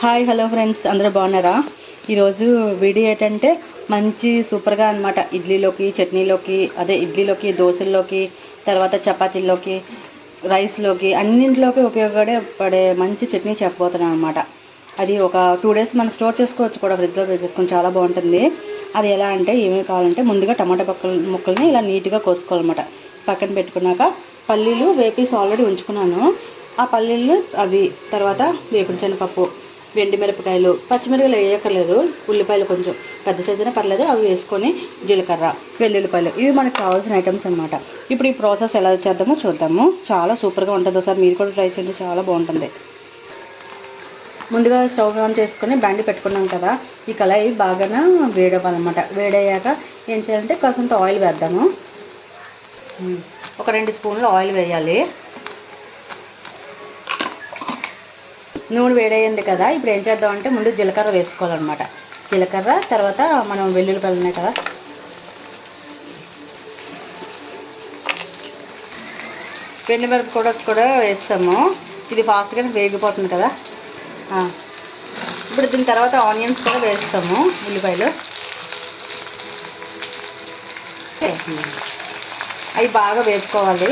Hi hello friends, అందరూ బాగున్నారా? ఈరోజు వీడియో ఏంటంటే మంచి సూపర్గా అనమాట. ఇడ్లీలోకి, చట్నీలోకి, ఇడ్లీలోకి, దోశల్లోకి, తర్వాత చపాతీల్లోకి, రైస్లోకి, అన్నింటిలోకి ఉపయోగపడే మంచి చట్నీ చెప్పబోతున్నాను అనమాట. అది ఒక 2 days మనం స్టోర్ చేసుకోవచ్చు కూడా, ఫ్రిడ్జ్లో వేసేసుకొని చాలా బాగుంటుంది. అది ఎలా అంటే ఏమేమి కావాలంటే ముందుగా టమాటా ముక్కల్ని ఇలా నీట్గా కోసుకోవాలన్నమాట. పక్కన పెట్టుకున్నాక పల్లీలు వేపేసి ఆల్రెడీ ఉంచుకున్నాను. ఆ పల్లీలు అవి, తర్వాత వేపుడు శనగపప్పు, మిరపకాయలు, పచ్చిమిరపకాయలు వేయక్కర్లేదు, ఉల్లిపాయలు కొంచెం పెద్ద సైజునే పర్లేదు, అవి వేసుకొని జీలకర్ర, వెల్లుల్లిపాయలు, ఇవి మనకు కావాల్సిన ఐటమ్స్ అనమాట. ఇప్పుడు ఈ ప్రాసెస్ ఎలా చేద్దామో చూద్దాము. చాలా సూపర్గా ఉంటుంది. ఒకసారి మీరు కూడా ట్రై చేయండి, చాలా బాగుంటుంది. ముందుగా స్టవ్ ఆన్ చేసుకొని బండి పెట్టుకున్నాం కదా, ఈ కళాయి బాగా వేడవ్వాలన్నమాట. వేడయ్యాక ఏం చేయాలంటే కాసంత ఆయిల్ వేద్దాము. ఒక 2 స్పూన్లు ఆయిల్ వేయాలి. నూనె వేడయ్యింది కదా, ఇప్పుడు ఏం చేద్దామంటే ముందు జీలకర్ర వేసుకోవాలన్నమాట. జీలకర్ర తర్వాత మనం వెల్లుల్లిపాయలు ఉన్నాయి కదా, మిరప కూడా వేస్తాము. ఇది ఫాస్ట్గానే వేగిపోతుంది కదా. ఇప్పుడు దీని తర్వాత ఆనియన్స్ కూడా వేస్తాము, ఉల్లిపాయలు. అవి బాగా వేసుకోవాలి.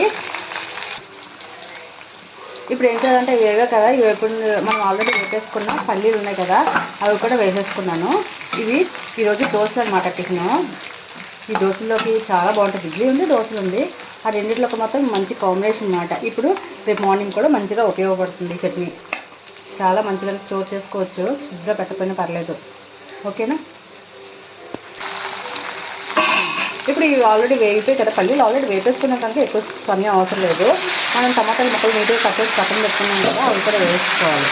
ఇప్పుడు ఏం చేయాలంటే వేవే కదా, ఇవి ఎప్పుడు మనం ఆల్రెడీ వేసేసుకున్న పల్లీలు ఉన్నాయి కదా, అవి కూడా వేసేసుకున్నాను. ఇవి ఈరోజు దోశలు అనమాట, టిఫిన్. ఈ దోశల్లోకి చాలా బాగుంటుంది. ఇడ్లీ ఉంది, దోశలు ఉంది, ఆ రెండింటిలోకి మాత్రం మంచి కాంబినేషన్ అనమాట. ఇప్పుడు రేపు మార్నింగ్ కూడా మంచిగా ఉపయోగపడుతుంది చట్నీ. చాలా మంచిగా స్టోర్ చేసుకోవచ్చు, ఫ్రిడ్జ్లో పెట్టకపోయినా పర్లేదు. ఓకేనా? ఇప్పుడు ఇవి ఆల్రెడీ వేగిపోయి కదా, పల్లీలు ఆల్రెడీ వేపేసుకున్నాం కనుక ఎక్కువ సమయం అవసరం లేదు. మనం టమాటాలు ముక్కలు నీట్గా కట్ చేసి పక్కన పెట్టుకున్నాం కదా, అవి కూడా వేసుకోవాలి.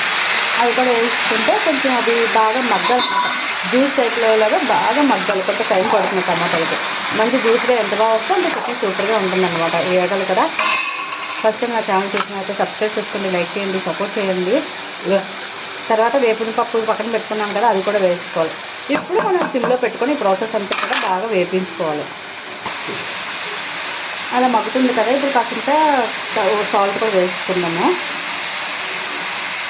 అవి కూడా వేసుకుంటే కొంచెం అవి బాగా మగ్గాలి, జ్యూస్ టైప్లో లాగా బాగా మగ్గాలి. కొంచెం టైం పడుతుంది టమాటాలకి. మంచి జ్యూస్గా ఎంత బాగా వస్తే అంత చట్నీ సూపర్గా ఉంటుంది అనమాట. వేయగలరు కదా. ఫస్ట్ టైం నా ఛానల్ చూసినట్లయితే సబ్స్క్రైబ్ చేసుకోండి, లైక్ చేయండి, సపోర్ట్ చేయండి. తర్వాత వేపుడు పప్పు పక్కన పెట్టుకున్నాం కదా, అది కూడా వేసుకోవాలి. ఇప్పుడు మనం సిమ్లో పెట్టుకొని ప్రాసెస్ అంతా కూడా బాగా వేపించుకోవాలి. అలా మగ్గుతుంది కదా, ఇప్పుడు కాసింత సాల్ట్ కూడా వేసుకున్నాము.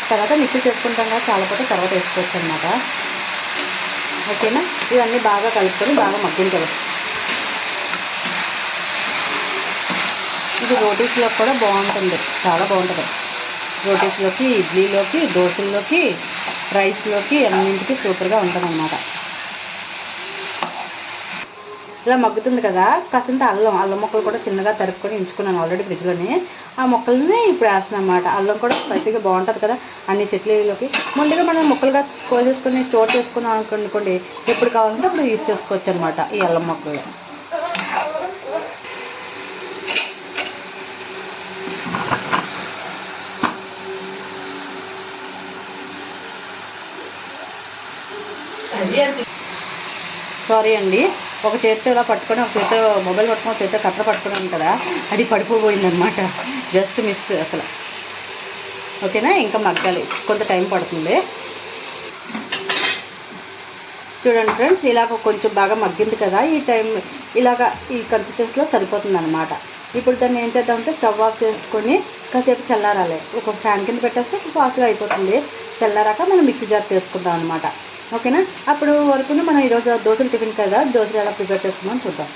తర్వాత మిక్సీ చేసుకుంటాం కదా, చాలా పోతే తర్వాత వేసుకోవచ్చు అనమాట. ఓకేనా? ఇవన్నీ బాగా కలుపుకొని బాగా మగ్గించాలి. ఇది రోటీస్లో కూడా బాగుంటుంది, చాలా బాగుంటుంది. రోటీస్లోకి, ఇడ్లీలోకి, దోశల్లోకి, రైస్లోకి, అన్నింటికి సూపర్గా ఉంటుంది అన్నమాట. ఇలా మగ్గుతుంది కదా, కాసింత అల్లం ముక్కలు కూడా చిన్నగా తరుపుకొని ఉంచుకున్నాను ఆల్రెడీ ఫ్రిడ్జ్లోని. ఆ ముక్కల్ని ఇప్పుడు వేస్తున్నాను అన్నమాట. అల్లం కూడా స్పైసీగా బాగుంటుంది కదా అన్ని చట్నీలోకి. ముందుగా మనం ముక్కలుగా కోసేసుకొని స్టోర్ చేసుకున్నాం అనుకోండి, ఎప్పుడు కావాలంటే అప్పుడు యూజ్ చేసుకోవచ్చు అనమాట ఈ అల్లం ముక్కలు. సారీ అండి, ఒక చేతితో ఇలా పట్టుకొని, ఒక చేతితో మొబైల్ పట్టుకొని, ఒక చేతితో కట్ట పట్టుకున్నాను కదా, అది పడిపోయిందనమాట. జస్ట్ మిస్ అసలు. ఓకేనా? ఇంకా మగ్గాలి, కొంత టైం పడుతుంది. చూడండి ఫ్రెండ్స్, ఇలాగ కొంచెం బాగా మగ్గింది కదా, ఈ టైం ఇలాగా ఈ కన్సిస్టెన్సీలో సరిపోతుంది అనమాట. ఇప్పుడు దాన్ని ఏం చేద్దామంటే స్టవ్ ఆఫ్ చేసుకొని కాసేపు చల్లారాలి. ఒక ఫ్యాన్ కింద పెట్టేస్తే ఫాస్ట్గా అయిపోతుంది. చల్లారాక మనం మిక్సీ జార్ చేసుకుందాం అనమాట. ఓకేనా? అప్పుడు వరకు మనం ఈరోజు దోశలు టిఫిన్ కదా, దోశలు ఎలా ప్రిపేర్ చేసుకుందాం చూద్దాం.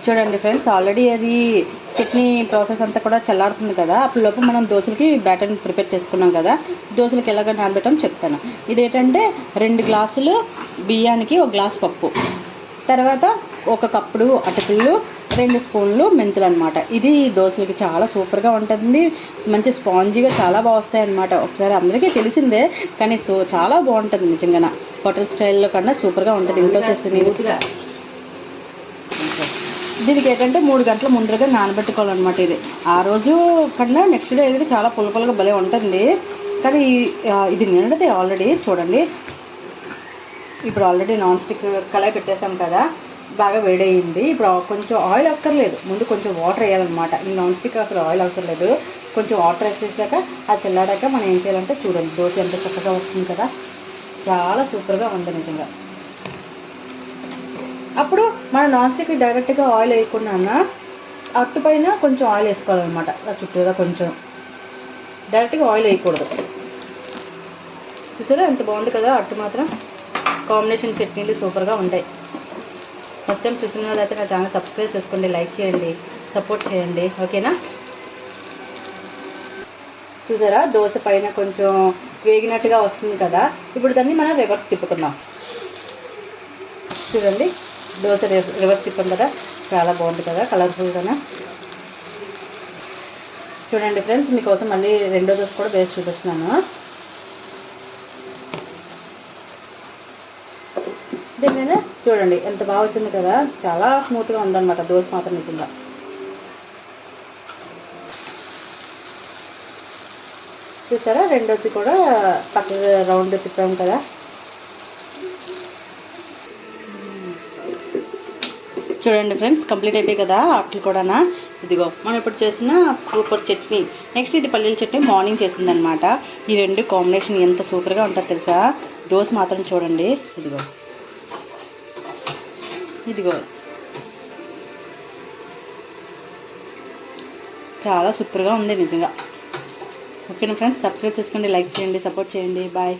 చూడండి ఫ్రెండ్స్, ఆల్రెడీ అది చట్నీ ప్రాసెస్ అంతా కూడా చల్లారుతుంది కదా, అప్పుడు లోపు మనం దోశలకి బ్యాటర్ని ప్రిపేర్ చేసుకున్నాం కదా. దోశలకి ఎలాగ నానబెట్టడం చెప్తాను. ఇదేంటంటే 2 గ్లాసులు బియ్యానికి 1 గ్లాసు పప్పు, తర్వాత 1 కప్పుడు అటుకులు, 2 స్పూన్లు మెంతులు అనమాట. ఇది దోశలకి చాలా సూపర్గా ఉంటుంది. మంచి స్పాంజీగా చాలా బాగా వస్తాయి అనమాట. ఒకసారి అందరికీ తెలిసిందే, కానీ చాలా బాగుంటుంది నిజంగా. హోటల్ స్టైల్లో కన్నా సూపర్గా ఉంటుంది ఇంట్లో చేస్తుంది. దీనికి ఏంటంటే 3 గంటల ముందరగా నానబెట్టుకోవాలన్నమాట. ఇది ఆ రోజు కన్నా నెక్స్ట్ డే అయితే చాలా పుల్లగా భలే ఉంటుంది. కానీ ఇది నిండది ఆల్రెడీ. చూడండి, ఇప్పుడు ఆల్రెడీ నాన్ స్టిక్ కళాయి పెట్టేసాం కదా, బాగా వేడయింది. ఇప్పుడు కొంచెం ఆయిల్ అక్కర్లేదు, ముందు కొంచెం వాటర్ వేయాలన్నమాట. ఈ నాన్ స్టిక్ అసలు ఆయిల్ అవసరం లేదు. కొంచెం వాటర్ వేసేసాక ఆ చల్లాడాక మనం ఏం చేయాలంటే చూడండి, దోశ ఎంత చక్కగా వస్తుంది కదా, చాలా సూపర్గా ఉంది నిజంగా. అప్పుడు మనం నాన్ స్టిక్ డైరెక్ట్గా ఆయిల్ వేయకుండా అట్టు పైన కొంచెం ఆయిల్ వేసుకోవాలన్నమాట. ఆ చుట్టూగా కొంచెం డైరెక్ట్గా ఆయిల్ వేయకూడదు. చూసారా ఎంత బాగుంది కదా. అట్టు మాత్రం కాంబినేషన్ చట్నీలు సూపర్గా ఉంటాయి. ఫస్ట్ టైం చూసిన వాళ్ళైతే నా ఛానల్ సబ్స్క్రైబ్ చేసుకోండి, లైక్ చేయండి, సపోర్ట్ చేయండి. ఓకేనా. చూసారా దోశ పైన కొంచెం వేగినట్టుగా వస్తుంది కదా. ఇప్పుడు దాన్ని మనం రివర్స్ తిప్పుకుందాం. చూడండి దోశ రివర్స్ తిప్పాం కదా, చాలా బాగుంది కదా కలర్ఫుల్గానే. చూడండి ఫ్రెండ్స్, మీకోసం మళ్ళీ రెండో దోశ కూడా వేసి చూపిస్తున్నాను. దీని మీద చూడండి ఎంత బాగా వచ్చింది కదా, చాలా స్మూత్గా ఉందన్నమాట దోశ మాత్రం నిజంగా. చూసారా రెండోది కూడా పక్కగా రౌండ్ తిప్పాము కదా. చూడండి ఫ్రెండ్స్, కంప్లీట్ అయిపోయి కదా అట్లు కూడా. ఇదిగో మనం ఇప్పుడు చేసిన సూపర్ చట్నీ. నెక్స్ట్ ఇది పల్లీల చట్నీ మార్నింగ్ చేసిందనమాట. ఈ రెండు కాంబినేషన్ ఎంత సూపర్గా ఉంటుంది తెలుసా. దోశ మాత్రం చూడండి, ఇదిగో ఇదిగో చాలా సూపర్గా ఉంది నిజంగా. ఓకేనా ఫ్రెండ్స్, సబ్స్క్రైబ్ చేసుకోండి, లైక్ చేయండి, సపోర్ట్ చేయండి. బాయ్.